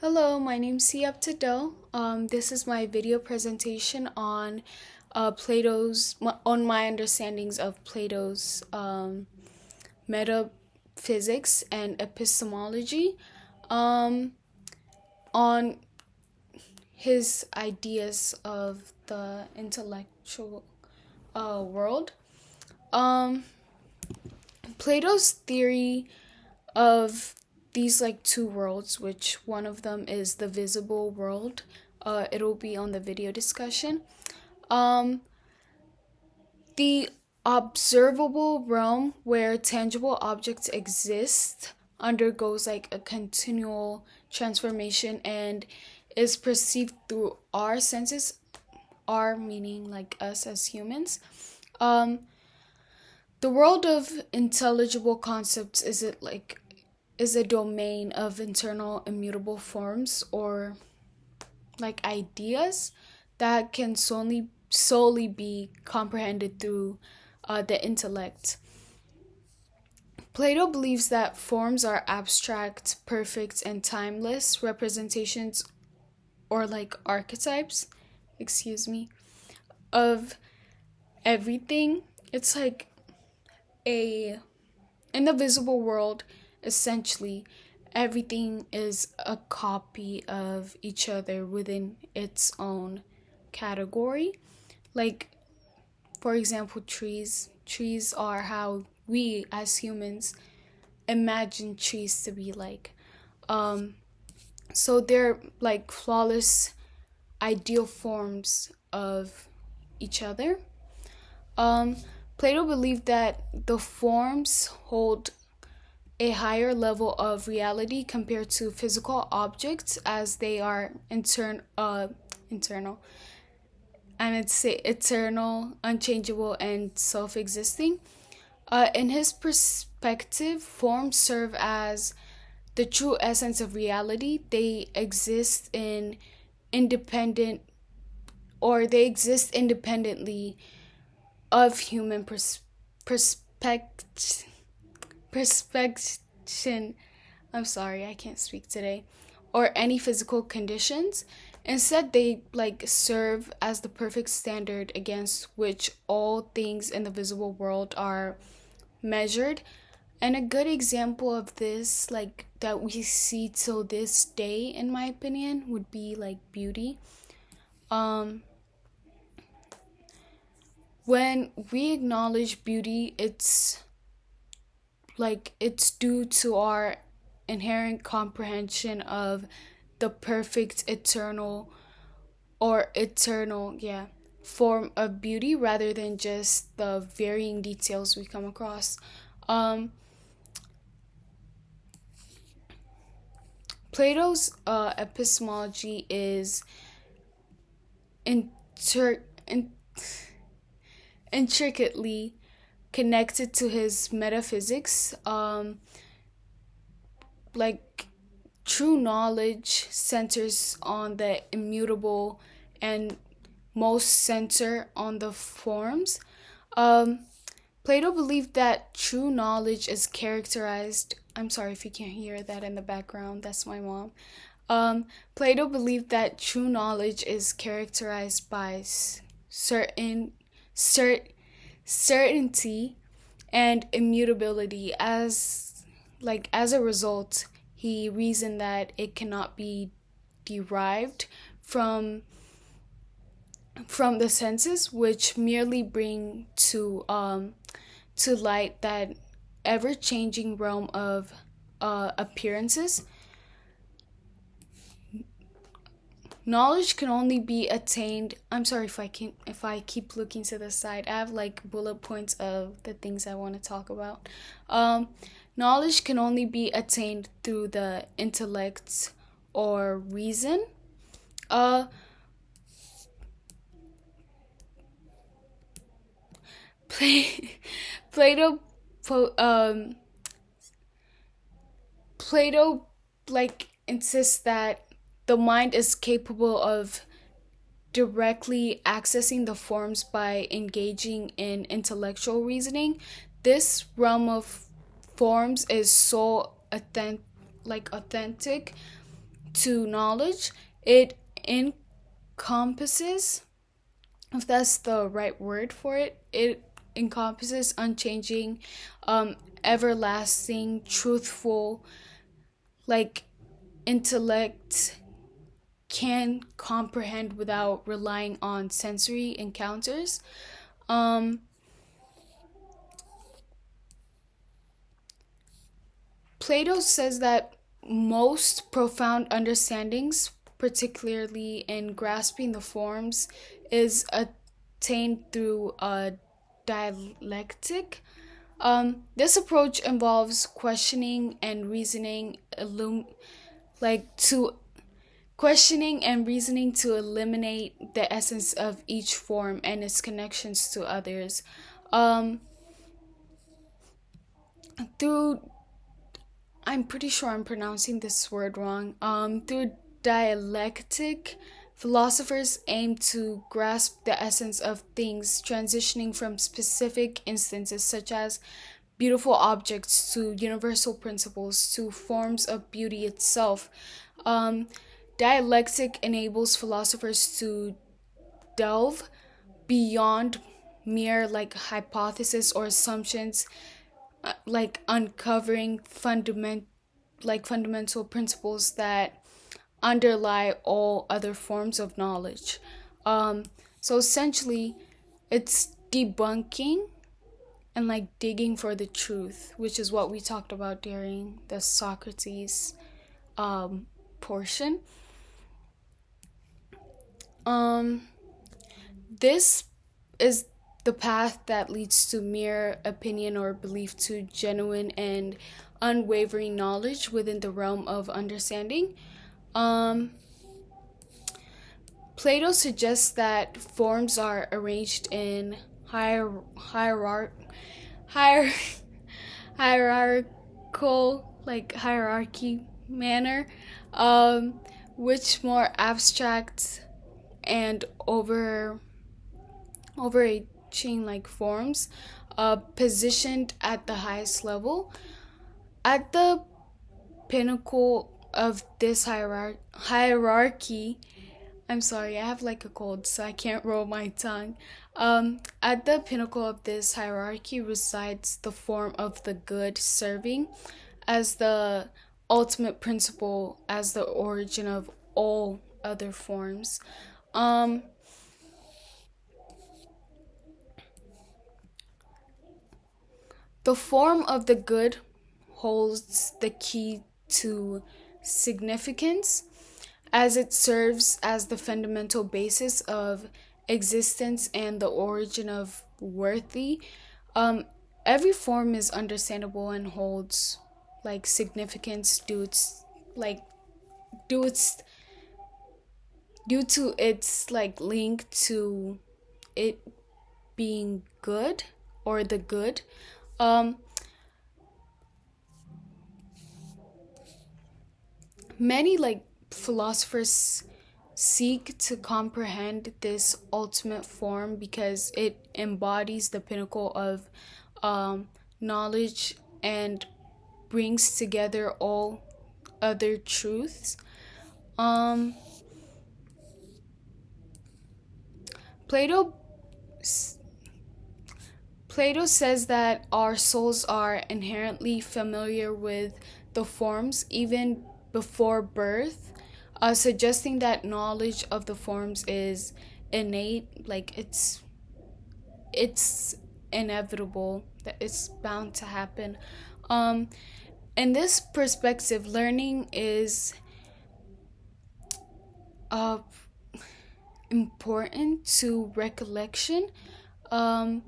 Hello, my name's Siap Tadel. This is my video presentation on on my understandings of Plato's metaphysics and epistemology, um, on his ideas of the intellectual world. Um, Plato's theory of these two worlds, which one of them is the visible world. It'll be on the video discussion. Um, the observable realm where tangible objects exist undergoes a continual transformation and is perceived through our senses, our meaning us as humans. Um, the world of intelligible concepts is a domain of internal immutable forms or ideas that can solely be comprehended through the intellect. Plato believes that forms are abstract, perfect, and timeless representations or archetypes, of everything. It's a in the visible world, essentially, everything is a copy of each other within its own category. Like, for example, trees. Trees are how we as humans imagine trees to be like. So they're flawless, ideal forms of each other. Um, Plato believed that the forms hold a higher level of reality compared to physical objects as they are internal. And it's say eternal, unchangeable, and self-existing. In his perspective, forms serve as the true essence of reality. Independent they exist independently of human perspection. I'm sorry, I can't speak today. Or any physical conditions. Instead, they serve as the perfect standard against which all things in the visible world are measured. And a good example of this, that we see till this day, in my opinion, would be beauty. When we acknowledge beauty, it's due to our inherent comprehension of the perfect eternal form of beauty rather than just the varying details we come across. Plato's epistemology is intricately connected to his metaphysics. True knowledge centers on the immutable and most center on the forms. Plato believed that true knowledge is characterized. I'm sorry if you can't hear that in the background, that's my mom. Plato believed that true knowledge is characterized by certainty and immutability. As a result, he reasoned that it cannot be derived from the senses, which merely bring to light that ever-changing realm of appearances. Knowledge can only be attained. I'm sorry if I keep looking to the side. I have bullet points of the things I want to talk about. Knowledge can only be attained through the intellect or reason. Plato Plato insists that the mind is capable of directly accessing the forms by engaging in intellectual reasoning. This realm of forms is so authentic to knowledge, it encompasses, if that's the right word for it, it encompasses unchanging, everlasting, truthful, like intellect can comprehend without relying on sensory encounters. Um, Plato says that most profound understandings, particularly in grasping the forms, is attained through a dialectic. This approach involves like to questioning and reasoning to eliminate the essence of each form and its connections to others. Um, through I'm pretty sure I'm pronouncing this word wrong. Through dialectic, philosophers aim to grasp the essence of things, transitioning from specific instances such as beautiful objects to universal principles to forms of beauty itself. Um, Dialectic enables philosophers to delve beyond mere like hypothesis or assumptions, like uncovering fundamental principles that underlie all other forms of knowledge. So essentially, it's debunking and like digging for the truth, which is what we talked about during the Socrates portion. Um, this is the path that leads to mere opinion or belief to genuine and unwavering knowledge within the realm of understanding. Um, Plato suggests that forms are arranged in hier- hierarchical, like hierarchy manner, um, which more abstract and overarching like forms, positioned at the highest level. At the pinnacle of this hierarchy, I'm sorry, I have like a cold, so I can't roll my tongue. At the pinnacle of this hierarchy resides the form of the good, serving as the ultimate principle, as the origin of all other forms. Um, the form of the good holds the key to significance, as it serves as the fundamental basis of existence and the origin of worthy. Um, every form is understandable and holds like significance like due its due to its like link to it being good or the good. Um, Many like philosophers seek to comprehend this ultimate form because it embodies the pinnacle of knowledge and brings together all other truths. Um, Plato Plato says that our souls are inherently familiar with the forms even before birth, suggesting that knowledge of the forms is innate, like it's inevitable, that it's bound to happen. Um, in this perspective, learning is uh, important to recollection. Um,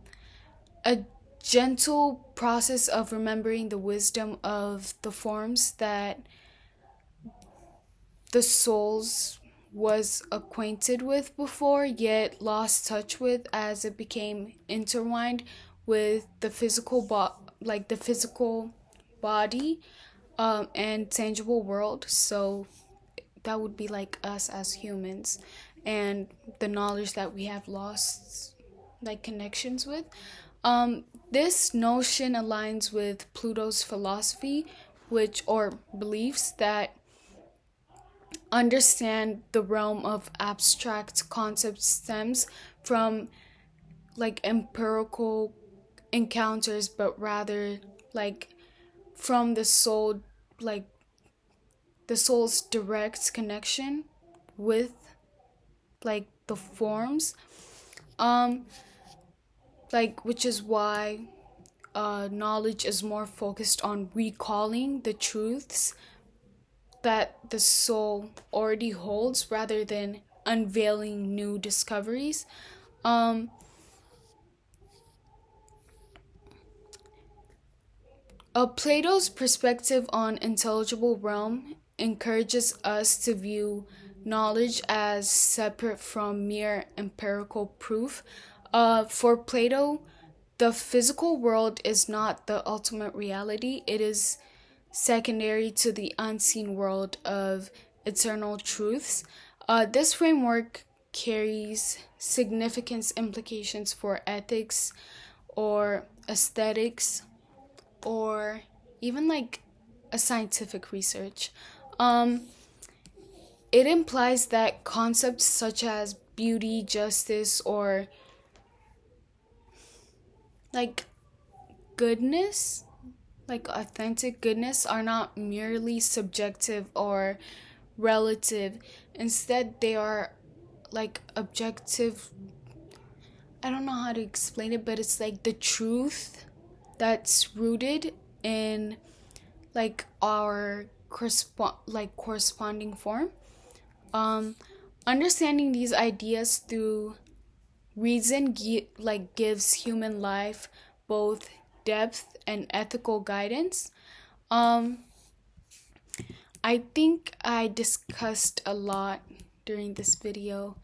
a gentle process of remembering the wisdom of the forms that the souls was acquainted with before, yet lost touch with as it became intertwined with the like the physical body, and tangible world. So that would be like us as humans, and the knowledge that we have lost like connections with. This notion aligns with Plato's philosophy, which or beliefs that understand the realm of abstract concepts stems from like empirical encounters, but rather like from the soul, like the soul's direct connection with like the forms, um like which is why knowledge is more focused on recalling the truths that the soul already holds rather than unveiling new discoveries. um Plato's perspective on intelligible realm encourages us to view knowledge as separate from mere empirical proof. For Plato, the physical world is not the ultimate reality. It is secondary to the unseen world of eternal truths. This framework carries significant implications for ethics or aesthetics or even like a scientific research. Um, it implies that concepts such as beauty, justice, or like goodness, like authentic goodness, are not merely subjective or relative. Instead, they are like objective. I don't know how to explain it, but it's like the truth that's rooted in like our corresponding form. Um, Understanding these ideas through reason gives human life both depth and ethical guidance. Um, I think I discussed a lot during this video.